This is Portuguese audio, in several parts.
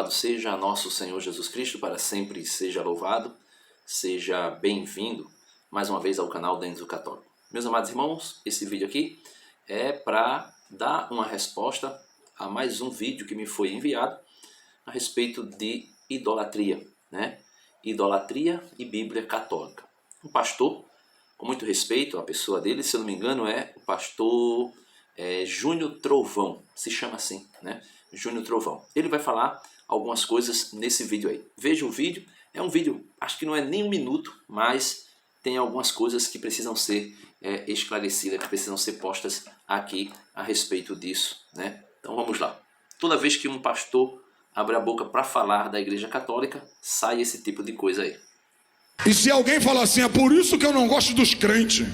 Louvado seja nosso Senhor Jesus Cristo, para sempre seja louvado. Seja bem-vindo mais uma vez ao canal Denso Católico. Meus amados irmãos, esse vídeo aqui é para dar uma resposta a mais um vídeo que me foi enviado a respeito de idolatria, né? Idolatria e Bíblia Católica. Um pastor, com muito respeito à pessoa dele, se eu não me engano é o pastor Júnior Trovão, se chama assim, né? Júnior Trovão. Ele vai falar algumas coisas nesse vídeo aí. Veja o vídeo, é um vídeo, acho que não é nem um minuto, mas tem algumas coisas que precisam ser esclarecidas, que precisam ser postas aqui a respeito disso, né? Então vamos lá. Toda vez que um pastor abre a boca para falar da Igreja Católica, sai esse tipo de coisa aí. E se alguém falar assim, é por isso que eu não gosto dos crentes,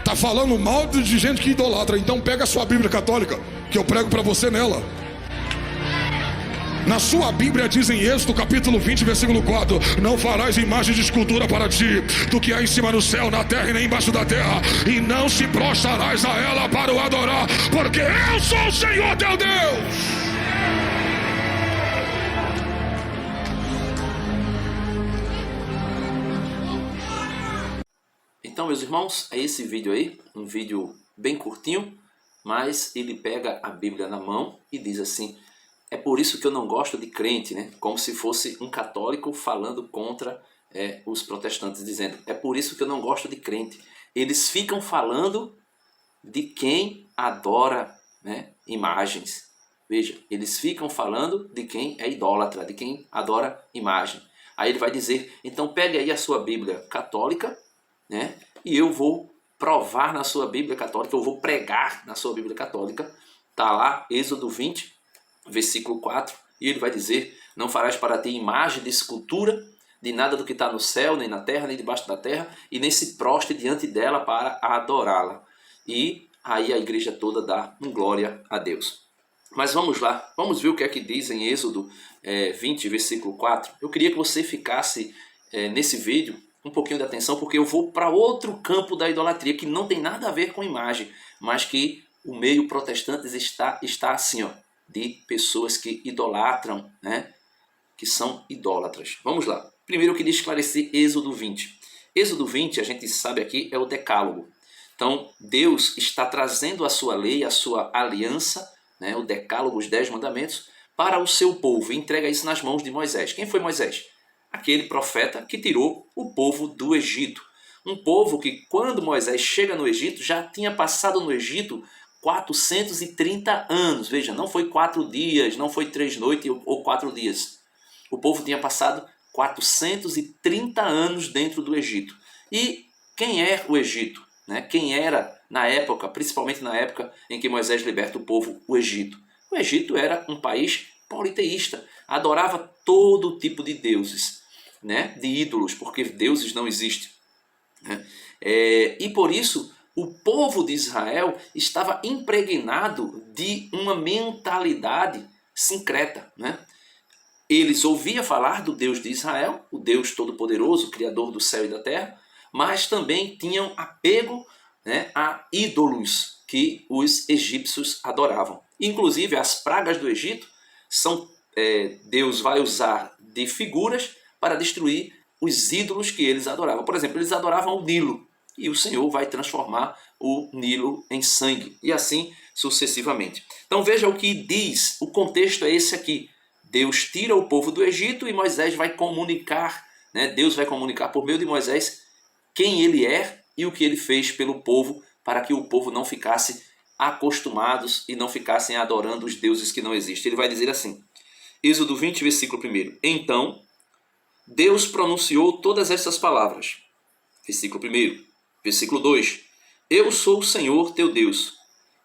tá falando mal de gente que idolatra, então pega a sua Bíblia Católica, que eu prego para você nela. Na sua Bíblia diz em Êxodo capítulo 20, versículo 4: não farás imagem de escultura para ti, do que há em cima no céu, na terra e nem embaixo da terra, e não se prostrarás a ela para o adorar, porque eu sou o Senhor teu Deus. Então, meus irmãos, é esse vídeo aí, um vídeo bem curtinho, mas ele pega a Bíblia na mão e diz assim: é por isso que eu não gosto de crente, né? Como se fosse um católico falando contra os protestantes, dizendo: é por isso que eu não gosto de crente. Eles ficam falando de quem adora, né, imagens. Veja, eles ficam falando de quem é idólatra, de quem adora imagem. Aí ele vai dizer: então pegue aí a sua Bíblia católica, né? E eu vou provar na sua Bíblia Católica, eu vou pregar na sua Bíblia Católica. Está lá, Êxodo 20, versículo 4, e ele vai dizer: não farás para ti imagem de escultura, de nada do que está no céu, nem na terra, nem debaixo da terra, e nem se prostre diante dela para adorá-la. E aí a igreja toda dá glória a Deus. Mas vamos lá, vamos ver o que é que diz em Êxodo 20, versículo 4. Eu queria que você ficasse nesse vídeo um pouquinho de atenção, porque eu vou para outro campo da idolatria que não tem nada a ver com imagem, mas que o meio protestante está assim, ó, de pessoas que idolatram, né? Que são idólatras. Vamos lá. Primeiro eu queria esclarecer Êxodo 20. Êxodo 20, a gente sabe aqui, é o decálogo. Então Deus está trazendo a sua lei, a sua aliança, né? O decálogo, os 10 mandamentos, para o seu povo, e entrega isso nas mãos de Moisés. Quem foi Moisés? Aquele profeta que tirou o povo do Egito. Um povo que, quando Moisés chega no Egito, já tinha passado no Egito 430 anos. Veja, não foi 4 dias, não foi 3 noites ou 4 dias. O povo tinha passado 430 anos dentro do Egito. E quem é o Egito, né? Quem era na época, principalmente na época em que Moisés liberta o povo, o Egito? O Egito era um país politeísta, adorava todo tipo de deuses, né? De ídolos, porque deuses não existem, né? E por isso o povo de Israel estava impregnado de uma mentalidade sincreta, né? Eles ouviam falar do Deus de Israel, o Deus Todo-Poderoso, Criador do céu e da terra, mas também tinham apego, né, a ídolos que os egípcios adoravam. Inclusive as pragas do Egito Deus vai usar de figuras para destruir os ídolos que eles adoravam. Por exemplo, eles adoravam o Nilo, e o Senhor vai transformar o Nilo em sangue, e assim sucessivamente. Então veja o que diz, o contexto é esse aqui. Deus tira o povo do Egito e Moisés vai comunicar, né? Deus vai comunicar por meio de Moisés quem ele é e o que ele fez pelo povo, para que o povo não ficasse acostumados e não ficassem adorando os deuses que não existem. Ele vai dizer assim, Êxodo 20, versículo 1. Então Deus pronunciou todas essas palavras. Versículo 1. Versículo 2. Eu sou o Senhor teu Deus,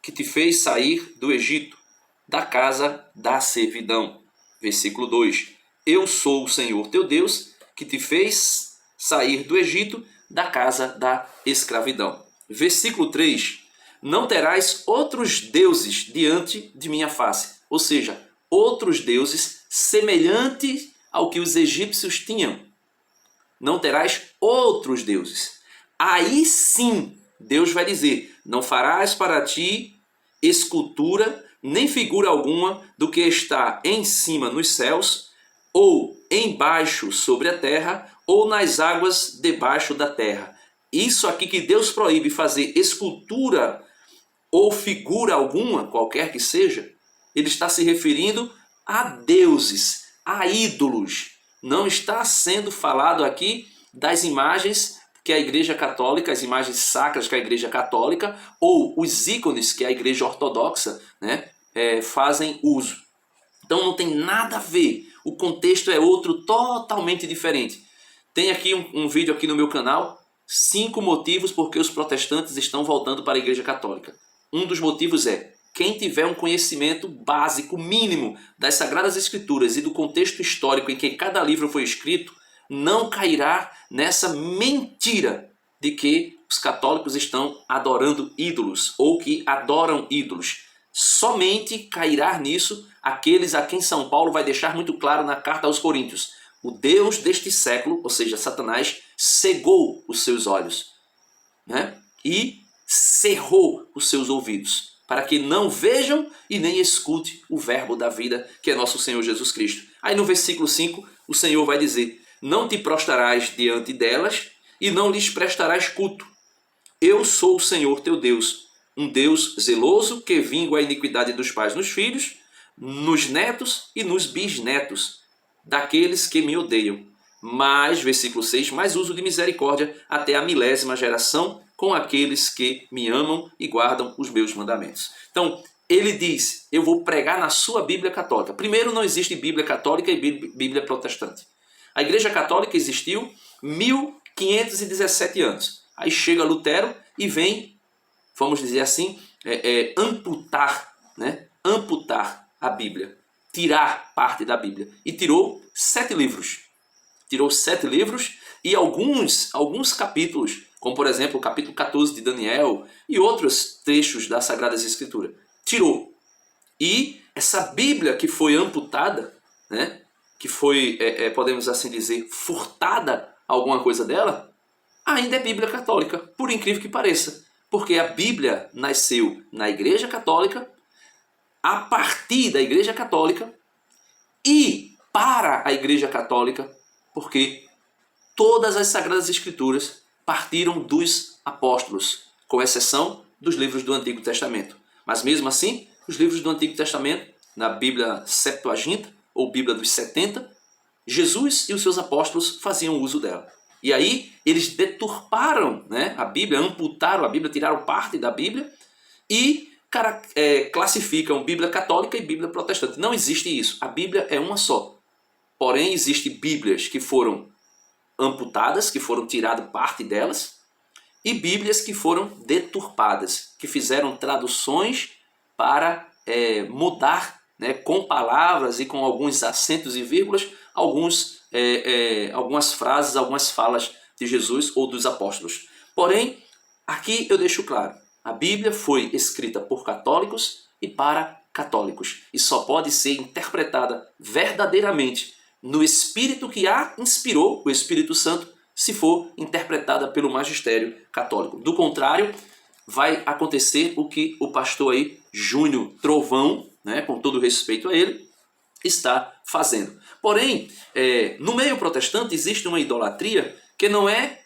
que te fez sair do Egito, da casa da servidão. Versículo 2. Eu sou o Senhor teu Deus, que te fez sair do Egito, da casa da escravidão. Versículo 3. Não terás outros deuses diante de minha face. Ou seja, outros deuses semelhantes ao que os egípcios tinham. Não terás outros deuses. Aí sim, Deus vai dizer: não farás para ti escultura nem figura alguma do que está em cima nos céus, ou embaixo sobre a terra, ou nas águas debaixo da terra. Isso aqui que Deus proíbe fazer escultura ou figura alguma, qualquer que seja, ele está se referindo a deuses, a ídolos. Não está sendo falado aqui das imagens que a Igreja Católica, as imagens sacras que a Igreja Católica, ou os ícones que a Igreja Ortodoxa, né, fazem uso. Então não tem nada a ver, o contexto é outro, totalmente diferente. Tem aqui um vídeo aqui no meu canal, 5 motivos porque os protestantes estão voltando para a Igreja Católica. Um dos motivos é, quem tiver um conhecimento básico, mínimo, das Sagradas Escrituras e do contexto histórico em que cada livro foi escrito, não cairá nessa mentira de que os católicos estão adorando ídolos ou que adoram ídolos. Somente cairá nisso aqueles a quem São Paulo vai deixar muito claro na carta aos Coríntios. O Deus deste século, ou seja, Satanás, cegou os seus olhos, né? E cerrou os seus ouvidos, para que não vejam e nem escute o verbo da vida, que é nosso Senhor Jesus Cristo. Aí no versículo 5, o Senhor vai dizer, não te prostrarás diante delas e não lhes prestarás culto. Eu sou o Senhor teu Deus, um Deus zeloso que vingo a iniquidade dos pais nos filhos, nos netos e nos bisnetos daqueles que me odeiam. Mas, versículo 6, mais uso de misericórdia até a 1000ª geração com aqueles que me amam e guardam os meus mandamentos. Então, ele diz, eu vou pregar na sua Bíblia Católica. Primeiro, não existe Bíblia Católica e Bíblia Protestante. A Igreja Católica existiu 1517 anos. Aí chega Lutero e vem, vamos dizer assim, amputar, né? Amputar a Bíblia, tirar parte da Bíblia. E tirou 7 livros. Tirou 7 livros e alguns capítulos, como por exemplo o capítulo 14 de Daniel e outros trechos das Sagradas Escrituras. Tirou. E essa Bíblia que foi amputada, né? Que foi, podemos assim dizer, furtada alguma coisa dela, ainda é Bíblia Católica, por incrível que pareça. Porque a Bíblia nasceu na Igreja Católica, a partir da Igreja Católica e para a Igreja Católica, porque todas as Sagradas Escrituras partiram dos apóstolos, com exceção dos livros do Antigo Testamento. Mas mesmo assim, os livros do Antigo Testamento, na Bíblia Septuaginta, ou Bíblia dos 70, Jesus e os seus apóstolos faziam uso dela. E aí eles deturparam, né, a Bíblia, amputaram a Bíblia, tiraram parte da Bíblia e classificam Bíblia Católica e Bíblia Protestante. Não existe isso. A Bíblia é uma só. Porém, existem Bíblias que foram amputadas, que foram tiradas parte delas, e Bíblias que foram deturpadas, que fizeram traduções para mudar, né, com palavras e com alguns acentos e vírgulas, algumas frases, algumas falas de Jesus ou dos apóstolos. Porém, aqui eu deixo claro, a Bíblia foi escrita por católicos e para católicos, e só pode ser interpretada verdadeiramente no Espírito que a inspirou, o Espírito Santo, se for interpretada pelo magistério católico. Do contrário, vai acontecer o que o pastor aí, Júnior Trovão, né, com todo respeito a ele, está fazendo. Porém, no meio protestante existe uma idolatria que não é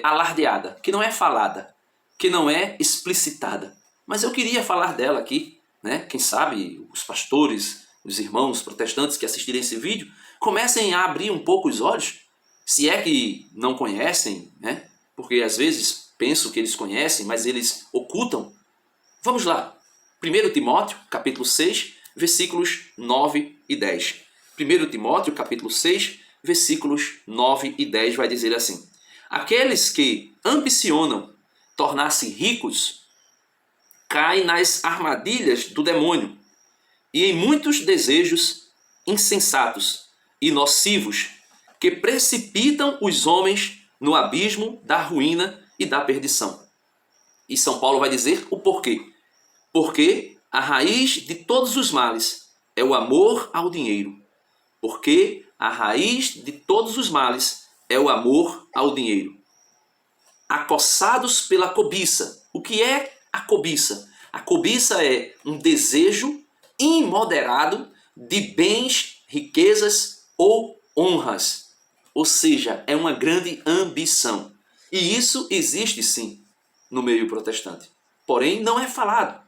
alardeada, que não é falada, que não é explicitada. Mas eu queria falar dela aqui, né? Quem sabe os pastores, os irmãos protestantes que assistirem esse vídeo, comecem a abrir um pouco os olhos, se é que não conhecem, né? Porque às vezes penso que eles conhecem, mas eles ocultam. Vamos lá. 1 Timóteo, capítulo 6, versículos 9 e 10. 1 Timóteo, capítulo 6, versículos 9 e 10 vai dizer assim: aqueles que ambicionam tornar-se ricos caem nas armadilhas do demônio e em muitos desejos insensatos e nocivos que precipitam os homens no abismo da ruína e da perdição. E São Paulo vai dizer o porquê. Porque a raiz de todos os males é o amor ao dinheiro. Porque a raiz de todos os males é o amor ao dinheiro. Acossados pela cobiça. O que é a cobiça? A cobiça é um desejo imoderado de bens, riquezas ou honras. Ou seja, é uma grande ambição. E isso existe sim no meio protestante. Porém, não é falado.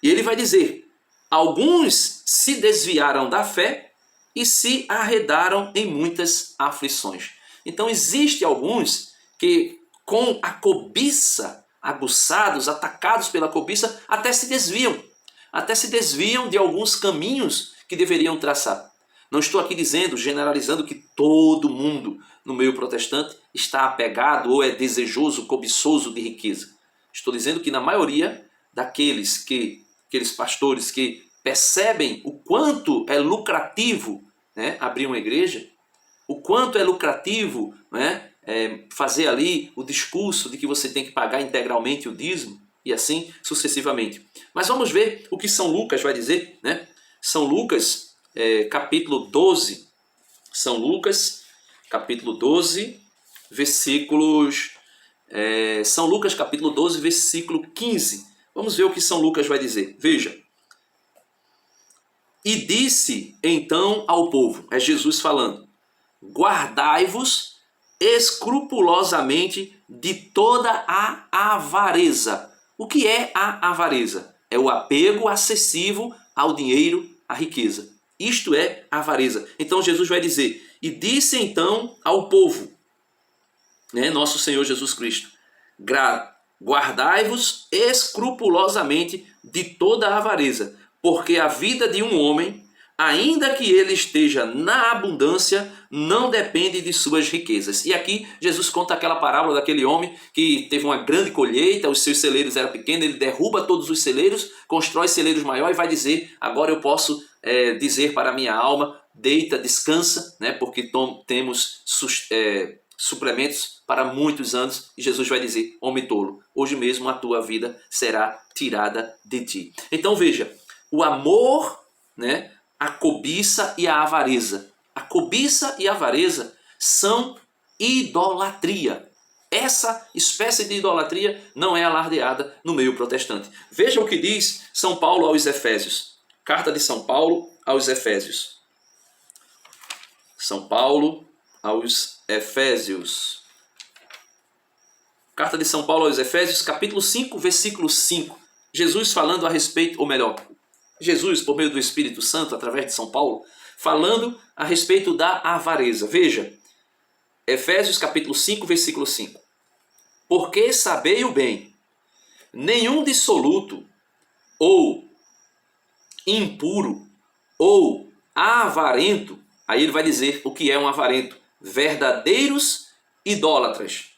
E ele vai dizer: alguns se desviaram da fé e se arredaram em muitas aflições. Então, existe alguns que, com a cobiça, aguçados, atacados pela cobiça, até se desviam de alguns caminhos que deveriam traçar. Não estou aqui dizendo, generalizando, que todo mundo no meio protestante está apegado ou é desejoso, cobiçoso de riqueza. Estou dizendo que na maioria daqueles aqueles pastores que percebem o quanto é lucrativo, né, abrir uma igreja, o quanto é lucrativo, né, fazer ali o discurso de que você tem que pagar integralmente o dízimo, e assim sucessivamente. Mas vamos ver o que São Lucas vai dizer, né? São Lucas, capítulo 12. São Lucas, capítulo 12, versículos... São Lucas, capítulo 12, versículo 15. Vamos ver o que São Lucas vai dizer. Veja. E disse então ao povo, é Jesus falando: guardai-vos escrupulosamente de toda a avareza. O que é a avareza? É o apego excessivo ao dinheiro, à riqueza. Isto é avareza. Então Jesus vai dizer: e disse então ao povo, né, nosso Senhor Jesus Cristo, guardai-vos escrupulosamente de toda a avareza, porque a vida de um homem, ainda que ele esteja na abundância, não depende de suas riquezas. E aqui Jesus conta aquela parábola daquele homem que teve uma grande colheita, os seus celeiros eram pequenos, ele derruba todos os celeiros, constrói celeiros maiores e vai dizer: agora eu posso dizer para a minha alma, deita, descansa, né, porque temos suplementos para muitos anos. E Jesus vai dizer: homem tolo, hoje mesmo a tua vida será tirada de ti. Então veja, o amor, né, a cobiça e a avareza. A cobiça e a avareza são idolatria. Essa espécie de idolatria não é alardeada no meio protestante. Veja o que diz São Paulo aos Efésios. Carta de São Paulo aos Efésios. São Paulo aos Efésios. Carta de São Paulo aos Efésios, capítulo 5, versículo 5. Jesus falando a respeito, ou melhor, Jesus, por meio do Espírito Santo, através de São Paulo, falando a respeito da avareza. Veja, Efésios capítulo 5, versículo 5. Porque sabei o bem, nenhum dissoluto, ou impuro, ou avarento, aí ele vai dizer o que é um avarento: verdadeiros idólatras,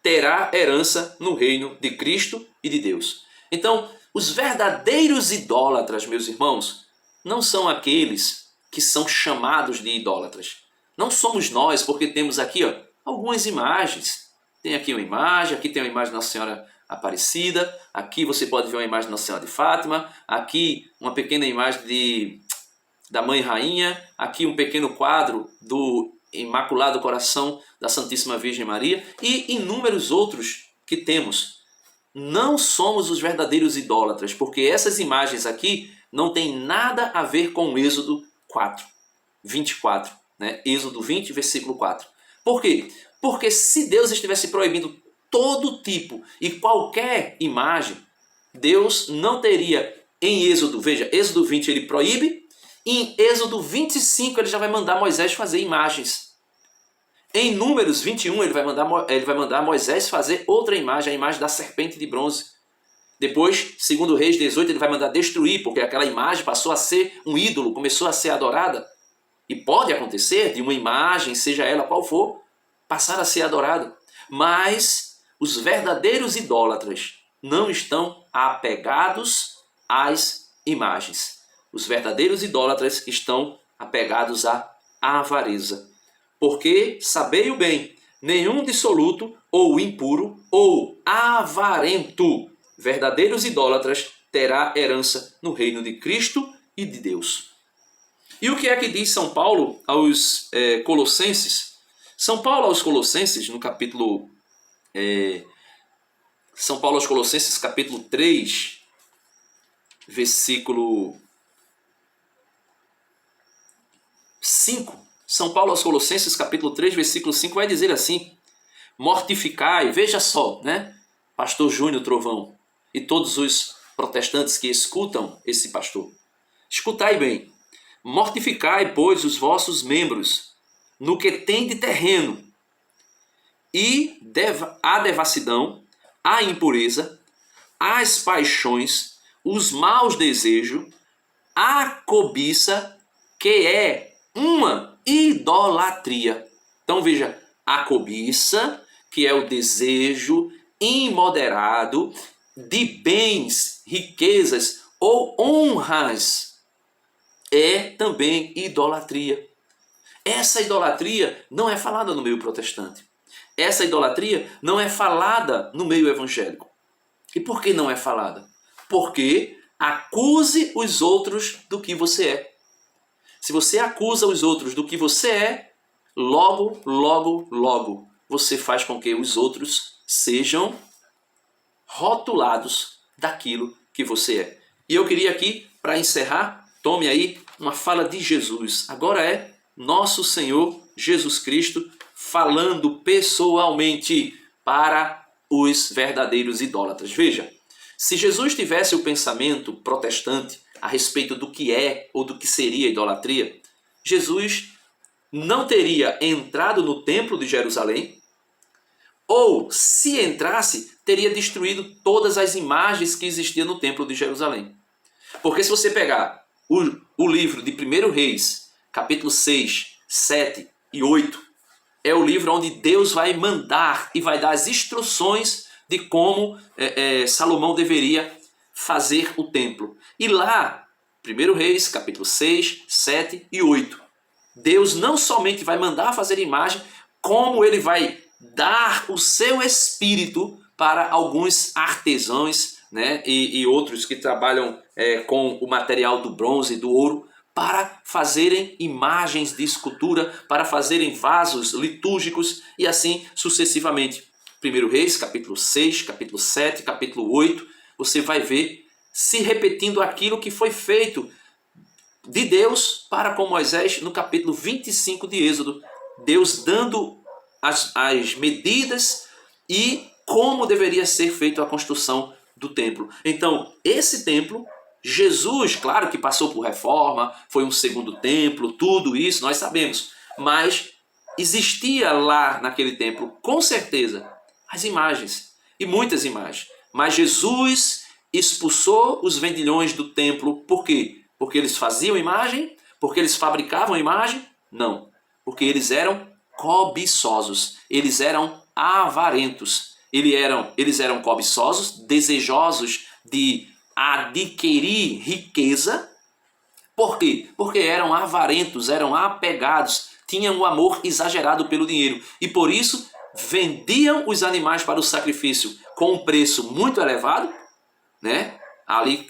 terá herança no reino de Cristo e de Deus. Então, os verdadeiros idólatras, meus irmãos, não são aqueles que são chamados de idólatras. Não somos nós, porque temos aqui algumas imagens. Tem aqui uma imagem, aqui tem uma imagem da Nossa Senhora Aparecida, aqui você pode ver uma imagem da Nossa Senhora de Fátima, aqui uma pequena imagem da Mãe Rainha, aqui um pequeno quadro do Imaculado Coração da Santíssima Virgem Maria e inúmeros outros que temos. Não somos os verdadeiros idólatras, porque essas imagens aqui não têm nada a ver com o Êxodo 4, 24, né? Êxodo 20, versículo 4. Por quê? Porque se Deus estivesse proibindo todo tipo e qualquer imagem, Deus não teria em Êxodo, veja, Êxodo 20 ele proíbe, em Êxodo 25 ele já vai mandar Moisés fazer imagens. Em Números 21 ele vai mandar Moisés fazer outra imagem, a imagem da serpente de bronze. Depois, segundo Reis 18, ele vai mandar destruir, porque aquela imagem passou a ser um ídolo, começou a ser adorada. E pode acontecer de uma imagem, seja ela qual for, passar a ser adorada. Mas os verdadeiros idólatras não estão apegados às imagens. Os verdadeiros idólatras estão apegados à avareza. Porque, sabei o bem, nenhum dissoluto, ou impuro, ou avarento, verdadeiros idólatras, terá herança no reino de Cristo e de Deus. E o que é que diz São Paulo aos Colossenses? São Paulo aos Colossenses, no capítulo... São Paulo aos Colossenses, capítulo 3, versículo 5, São Paulo aos Colossenses, capítulo 3, versículo 5, vai dizer assim: mortificai, veja só, né? Pastor Júnior Trovão e todos os protestantes que escutam esse pastor, escutai bem: mortificai, pois, os vossos membros no que tem de terreno, e a devassidão, a impureza, as paixões, os maus desejos, a cobiça, que é uma idolatria. Então veja, a cobiça, que é o desejo imoderado de bens, riquezas ou honras, é também idolatria. Essa idolatria não é falada no meio protestante. Essa idolatria não é falada no meio evangélico. E por que não é falada? Porque acuse os outros do que você é. Se você acusa os outros do que você é, logo, logo, logo, você faz com que os outros sejam rotulados daquilo que você é. E eu queria aqui, para encerrar, tome aí uma fala de Jesus. Agora é nosso Senhor Jesus Cristo falando pessoalmente para os verdadeiros idólatras. Veja, se Jesus tivesse o pensamento protestante a respeito do que é ou do que seria idolatria, Jesus não teria entrado no templo de Jerusalém, ou se entrasse, teria destruído todas as imagens que existiam no templo de Jerusalém. Porque se você pegar o livro de 1 Reis, capítulo 6, 7 e 8, é o livro onde Deus vai mandar e vai dar as instruções de como Salomão deveria fazer o templo. E lá, 1 Reis, capítulo 6, 7 e 8, Deus não somente vai mandar fazer imagem, como ele vai dar o seu espírito para alguns artesãos, né, e outros que trabalham com o material do bronze e do ouro, para fazerem imagens de escultura, para fazerem vasos litúrgicos e assim sucessivamente. 1 Reis, capítulo 6, capítulo 7, capítulo 8, você vai ver se repetindo aquilo que foi feito de Deus para com Moisés no capítulo 25 de Êxodo. Deus dando as medidas e como deveria ser feita a construção do templo. Então, esse templo, Jesus, claro que passou por reforma, foi um segundo templo, tudo isso nós sabemos, mas existia lá naquele templo, com certeza, as imagens, e muitas imagens. Mas Jesus expulsou os vendilhões do templo, por quê? Porque eles faziam imagem? Porque eles fabricavam imagem? Não, porque eles eram cobiçosos, eles eram avarentos, eles eram cobiçosos, desejosos de adquirir riqueza. Por quê? Porque eram avarentos, eram apegados, tinham um amor exagerado pelo dinheiro e por isso vendiam os animais para o sacrifício com um preço muito elevado, né? Ali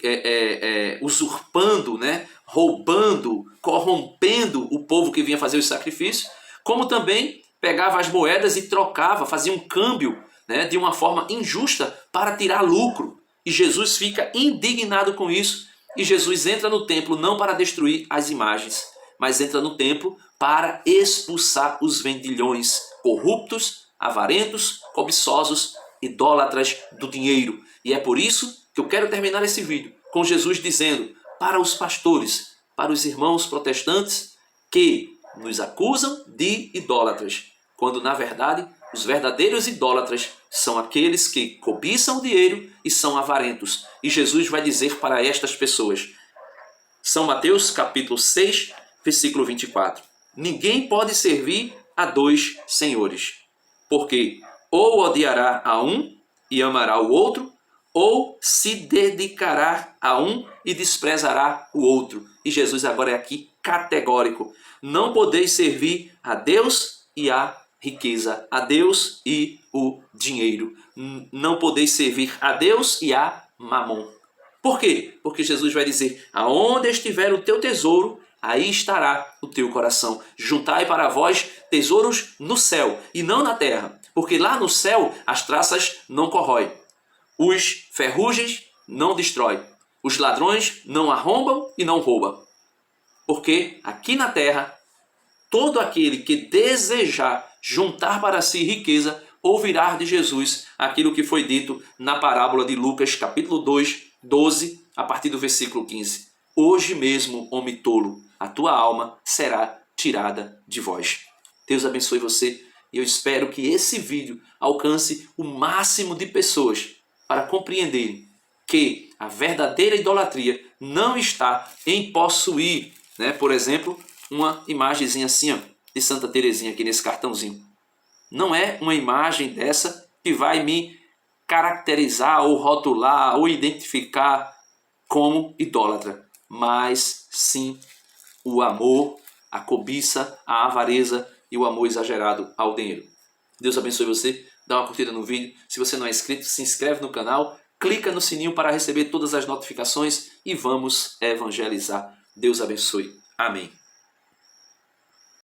usurpando, né? Roubando, corrompendo o povo que vinha fazer os sacrifícios, como também pegava as moedas e trocava, fazia um câmbio, né, de uma forma injusta para tirar lucro. E Jesus fica indignado com isso. E Jesus entra no templo não para destruir as imagens, mas entra no templo para expulsar os vendilhões corruptos, avarentos, cobiçosos, idólatras do dinheiro. E é por isso que eu quero terminar esse vídeo com Jesus dizendo para os pastores, para os irmãos protestantes que nos acusam de idólatras, quando na verdade os verdadeiros idólatras são aqueles que cobiçam o dinheiro e são avarentos. E Jesus vai dizer para estas pessoas, São Mateus capítulo 6, versículo 24, ninguém pode servir a dois senhores, porque ou odiará a um e amará o outro, ou se dedicará a um e desprezará o outro. E Jesus agora é aqui categórico, não podeis servir a Deus e a riqueza, a Deus e o dinheiro. Não podeis servir a Deus e a mamon. Por quê? Porque Jesus vai dizer, aonde estiver o teu tesouro, aí estará o teu coração. Juntai para vós tesouros no céu e não na terra, porque lá no céu as traças não corroem, os ferrugens não destroem, os ladrões não arrombam e não roubam. Porque aqui na terra todo aquele que desejar juntar para si riqueza, ouvirá de Jesus aquilo que foi dito na parábola de Lucas, capítulo 2, 12, a partir do versículo 15. Hoje mesmo, homem tolo, a tua alma será tirada de vós. Deus abençoe você e eu espero que esse vídeo alcance o máximo de pessoas para compreenderem que a verdadeira idolatria não está em possuir, por exemplo, uma imagenzinha assim, ó, de Santa Teresinha aqui nesse cartãozinho. Não é uma imagem dessa que vai me caracterizar ou rotular ou identificar como idólatra, mas sim o amor, a cobiça, a avareza e o amor exagerado ao dinheiro. Deus abençoe você, dá uma curtida no vídeo. Se você não é inscrito, se inscreve no canal, clica no sininho para receber todas as notificações e vamos evangelizar. Deus abençoe. Amém.